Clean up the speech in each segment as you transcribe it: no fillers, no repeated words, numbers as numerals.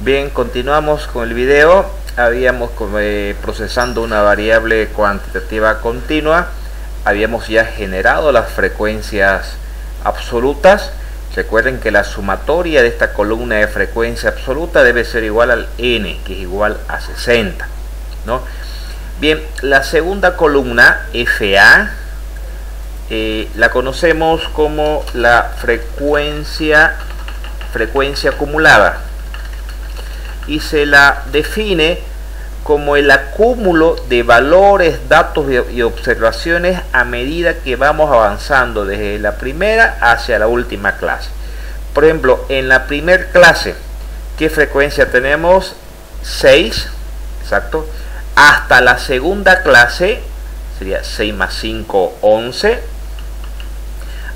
Bien, continuamos con el video. Habíamos procesando una variable cuantitativa continua. Habíamos ya generado las frecuencias absolutas. Recuerden que la sumatoria de esta columna de frecuencia absoluta debe ser igual al n, que es igual a 60, ¿no? Bien, la segunda columna, FA, la conocemos como la frecuencia acumulada y se la define como el acúmulo de valores, datos y observaciones a medida que vamos avanzando desde la primera hacia la última clase. Por ejemplo, en la primera clase, ¿qué frecuencia tenemos? 6, exacto. Hasta la segunda clase sería 6 más 5, 11.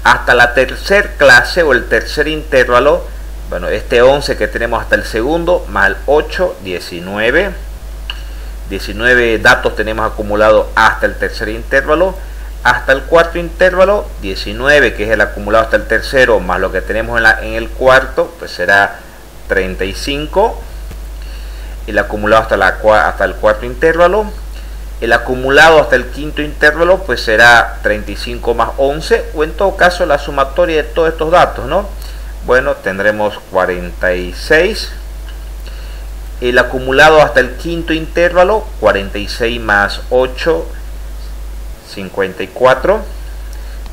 Hasta la tercera clase o el tercer intervalo, bueno, este 11 que tenemos hasta el segundo, más el 8, 19. 19 datos tenemos acumulados hasta el tercer intervalo. Hasta el cuarto intervalo, 19, que es el acumulado hasta el tercero, más lo que tenemos en el cuarto, pues será 35. El acumulado hasta el cuarto intervalo. El acumulado hasta el quinto intervalo, pues será 35 más 11, o en todo caso la sumatoria de todos estos datos, ¿no? Bueno, tendremos 46. El acumulado hasta el quinto intervalo, 46 más 8, 54.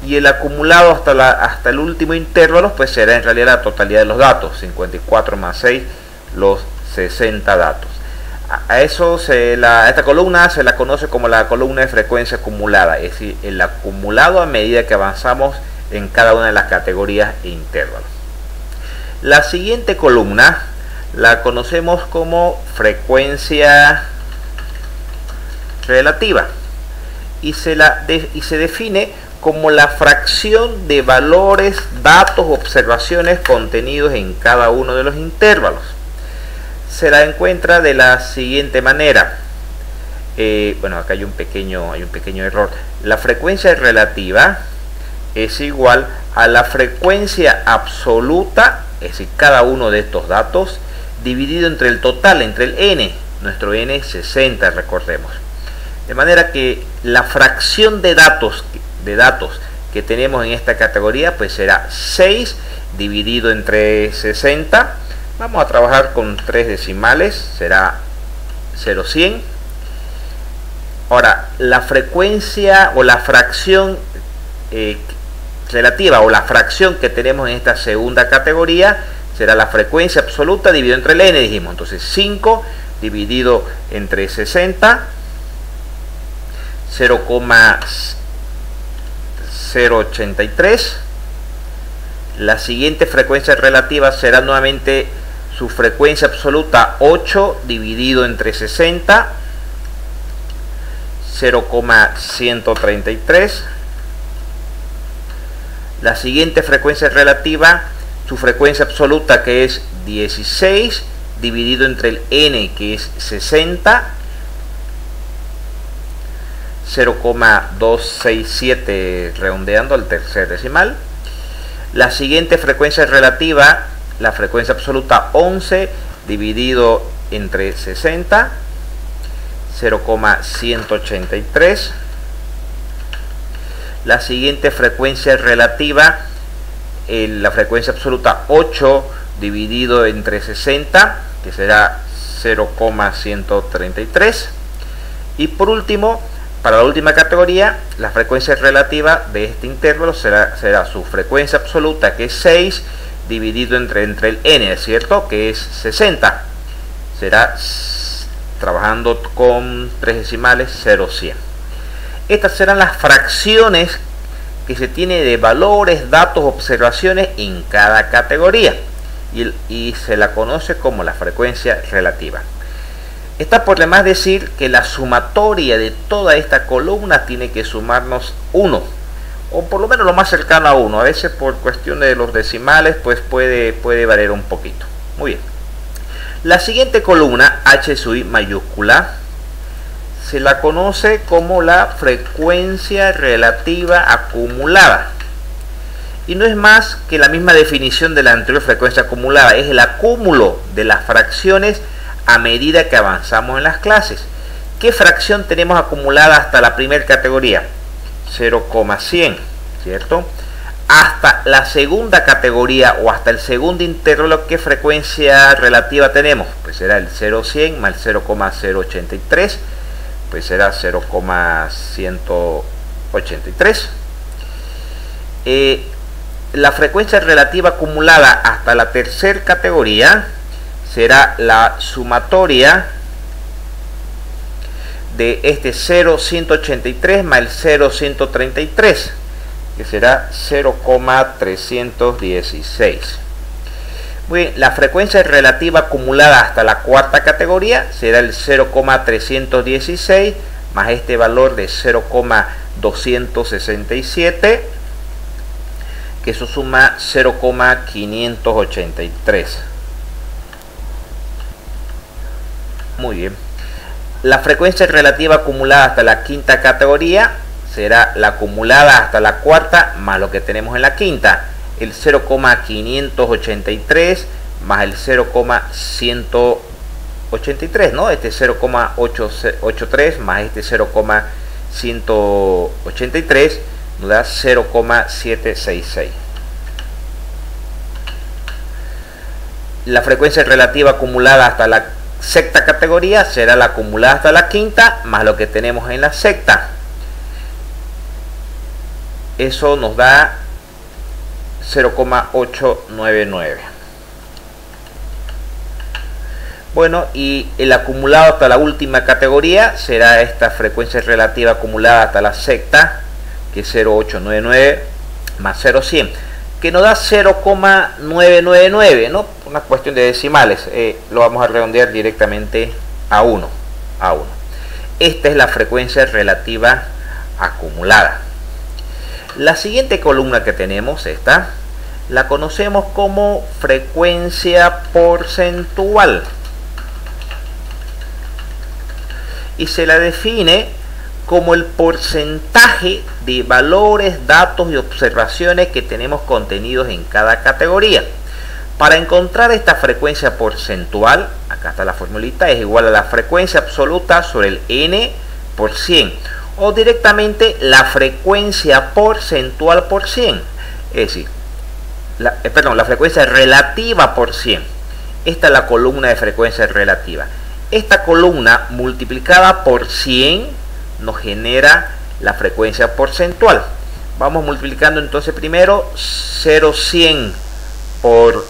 Y el acumulado hasta el último intervalo, pues será en realidad la totalidad de los datos, 54 más 6, los 60 datos. A eso esta columna se la conoce como la columna de frecuencia acumulada, es decir, el acumulado a medida que avanzamos en cada una de las categorías e intervalos. La siguiente columna la conocemos como frecuencia relativa y se define como la fracción de valores, datos, observaciones contenidos en cada uno de los intervalos. Se la encuentra de la siguiente manera. Bueno, acá hay un pequeño error. La frecuencia relativa es igual a la frecuencia absoluta, es decir, cada uno de estos datos, dividido entre el total, entre el n. Nuestro n es 60, recordemos. De manera que la fracción de datos que tenemos en esta categoría, pues será 6 dividido entre 60. Vamos a trabajar con 3 decimales, será 0,100. Ahora, la frecuencia o la fracción relativa o la fracción que tenemos en esta segunda categoría será la frecuencia absoluta dividido entre el n, dijimos. Entonces 5 dividido entre 60, 0,083. La siguiente frecuencia relativa será nuevamente su frecuencia absoluta, 8 dividido entre 60, 0,133. La siguiente frecuencia relativa, su frecuencia absoluta, que es 16 dividido entre el n, que es 60, 0,267 redondeando al tercer decimal. La siguiente frecuencia relativa, la frecuencia absoluta, 11 dividido entre 60, 0,183. La siguiente frecuencia relativa, la frecuencia absoluta, 8 dividido entre 60, que será 0,133. Y por último, para la última categoría, la frecuencia relativa de este intervalo será su frecuencia absoluta, que es 6 dividido entre el n, ¿es cierto?, que es 60. Será, trabajando con 3 decimales, 0,100. Estas serán las fracciones que se tiene de valores, datos, observaciones en cada categoría y se la conoce como la frecuencia relativa. Está por demás decir que la sumatoria de toda esta columna tiene que sumarnos 1, o por lo menos lo más cercano a 1. A veces por cuestión de los decimales pues puede variar un poquito. Muy bien. La siguiente columna, H sub I mayúscula, se la conoce como la frecuencia relativa acumulada. y no es más que la misma definición de la anterior frecuencia acumulada, es el acúmulo de las fracciones a medida que avanzamos en las clases. ¿Qué fracción tenemos acumulada hasta la primera categoría? 0,100, ¿cierto? Hasta la segunda categoría o hasta el segundo intervalo, ¿qué frecuencia relativa tenemos? Pues será el 0,100 más el 0,083, pues será 0,183. La frecuencia relativa acumulada hasta la tercera categoría será la sumatoria de este 0,183 más el 0,133, que será 0,316. Muy bien, la frecuencia relativa acumulada hasta la cuarta categoría será el 0,316 más este valor de 0,267, que eso suma 0,583. Muy bien. La frecuencia relativa acumulada hasta la quinta categoría será la acumulada hasta la cuarta más lo que tenemos en la quinta, el 0,583 más el 0,183, ¿no? Este 0,883 más este 0,183 nos da 0,766. La frecuencia relativa acumulada hasta la sexta categoría será la acumulada hasta la quinta más lo que tenemos en la sexta. Eso nos da 0,899. Bueno, y el acumulado hasta la última categoría será esta frecuencia relativa acumulada hasta la sexta, que es 0,899 más 0,100, que nos da 0,999, ¿no? Una cuestión de decimales, lo vamos a redondear directamente a 1. Esta es la frecuencia relativa acumulada. La siguiente columna que tenemos, esta, la conocemos como frecuencia porcentual y se la define como el porcentaje de valores, datos y observaciones que tenemos contenidos en cada categoría. Para encontrar esta frecuencia porcentual, acá está la formulita, es igual a la frecuencia absoluta sobre el n por 100, o directamente la frecuencia porcentual por 100, es decir, la frecuencia relativa por 100. Esta es la columna de frecuencia relativa. Esta columna multiplicada por 100 nos genera la frecuencia porcentual. Vamos multiplicando entonces primero 0,100 por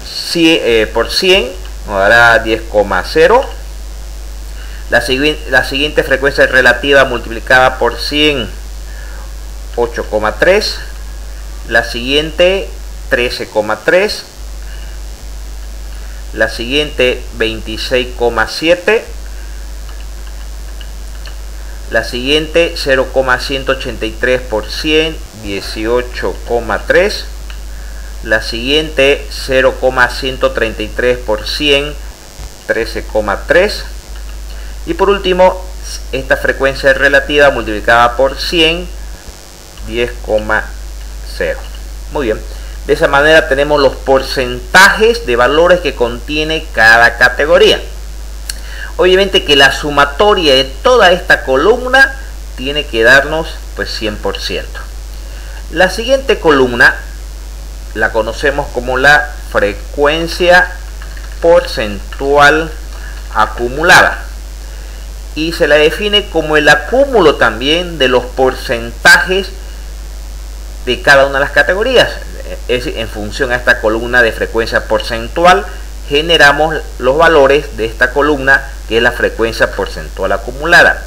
100 nos dará 10,0. La siguiente frecuencia relativa multiplicada por 100, 8,3. La siguiente, 13,3. La siguiente, 26,7. La siguiente, 0,183 por 100, 18,3. La siguiente, 0,133 por 100, 13,3. Y por último, esta frecuencia relativa multiplicada por 100, 10,0. Muy bien. De esa manera tenemos los porcentajes de valores que contiene cada categoría. Obviamente que la sumatoria de toda esta columna tiene que darnos pues 100%. La siguiente columna la conocemos como la frecuencia porcentual acumulada y se la define como el acúmulo también de los porcentajes de cada una de las categorías. Es en función a esta columna de frecuencia porcentual generamos los valores de esta columna, que es la frecuencia porcentual acumulada.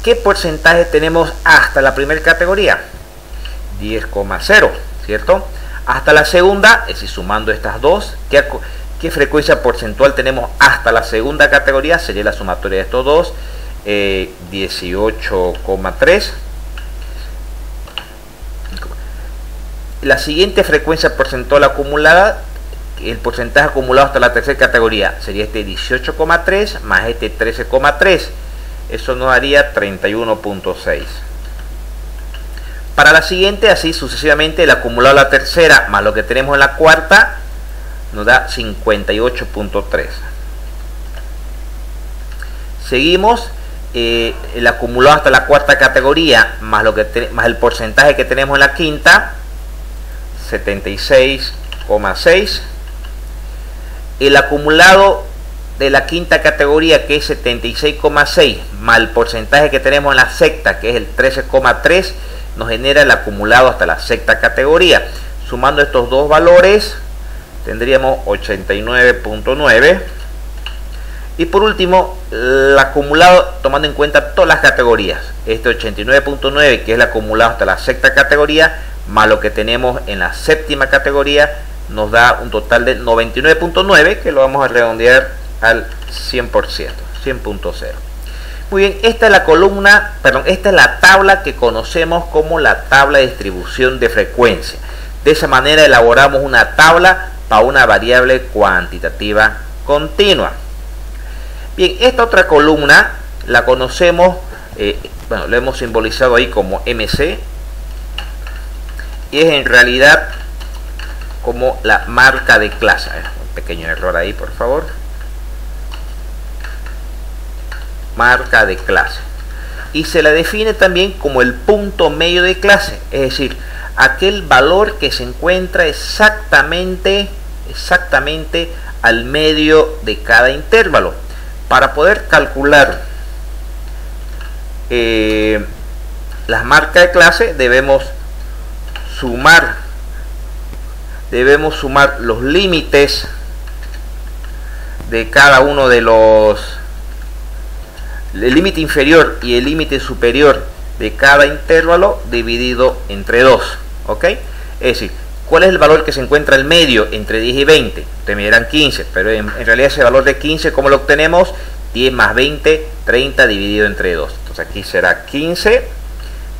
¿Qué porcentaje tenemos hasta la primera categoría? 10,0, ¿cierto? Hasta la segunda, es decir, sumando estas dos, ¿qué frecuencia porcentual tenemos hasta la segunda categoría? Sería la sumatoria de estos dos, 18,3. La siguiente frecuencia porcentual acumulada, el porcentaje acumulado hasta la tercera categoría, sería este 18,3 más este 13,3. Eso nos daría 31,6. Para la siguiente, así sucesivamente, el acumulado de la tercera más lo que tenemos en la cuarta nos da 58.3. Seguimos, el acumulado hasta la cuarta categoría más el porcentaje que tenemos en la quinta, 76,6. El acumulado de la quinta categoría, que es 76,6, más el porcentaje que tenemos en la sexta, que es el 13,3, nos genera el acumulado hasta la sexta categoría. Sumando estos dos valores tendríamos 89.9. y por último, el acumulado tomando en cuenta todas las categorías. Este 89.9, que es el acumulado hasta la sexta categoría, más lo que tenemos en la séptima categoría, nos da un total de 99.9, que lo vamos a redondear al 100%, 100.0. Muy bien, esta es la columna, perdón, esta es la tabla que conocemos como la tabla de distribución de frecuencia. De esa manera elaboramos una tabla para una variable cuantitativa continua. Bien, esta otra columna la conocemos, bueno, lo hemos simbolizado ahí como MC, y es en realidad como la marca de clase. Un pequeño error ahí, por favor. Marca de clase. Y se la define también como el punto medio de clase, es decir, aquel valor que se encuentra exactamente al medio de cada intervalo. Para poder calcular las marcas de clase debemos sumar los límites de cada uno de los, el límite inferior y el límite superior de cada intervalo dividido entre 2, ¿ok? Es decir, ¿cuál es el valor que se encuentra al medio entre 10 y 20? Ustedes me dirán 15, pero en realidad ese valor de 15, ¿cómo lo obtenemos? 10 más 20, 30 dividido entre 2. Entonces aquí será 15.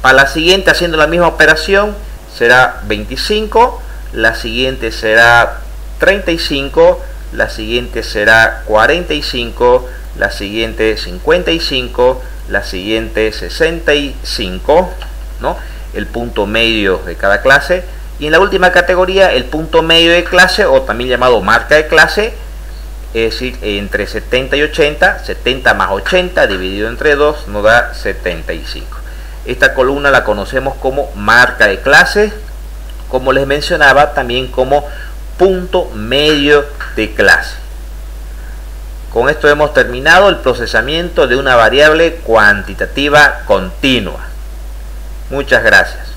Para la siguiente, haciendo la misma operación, será 25. La siguiente será 35. La siguiente será 45. La siguiente 55. La siguiente 65, ¿no? El punto medio de cada clase. Y en la última categoría, el punto medio de clase, o también llamado marca de clase, es decir, entre 70 y 80, 70 más 80 dividido entre 2 nos da 75. Esta columna la conocemos como marca de clase, como les mencionaba, también como punto medio de clase. Con esto hemos terminado el procesamiento de una variable cuantitativa continua. Muchas gracias.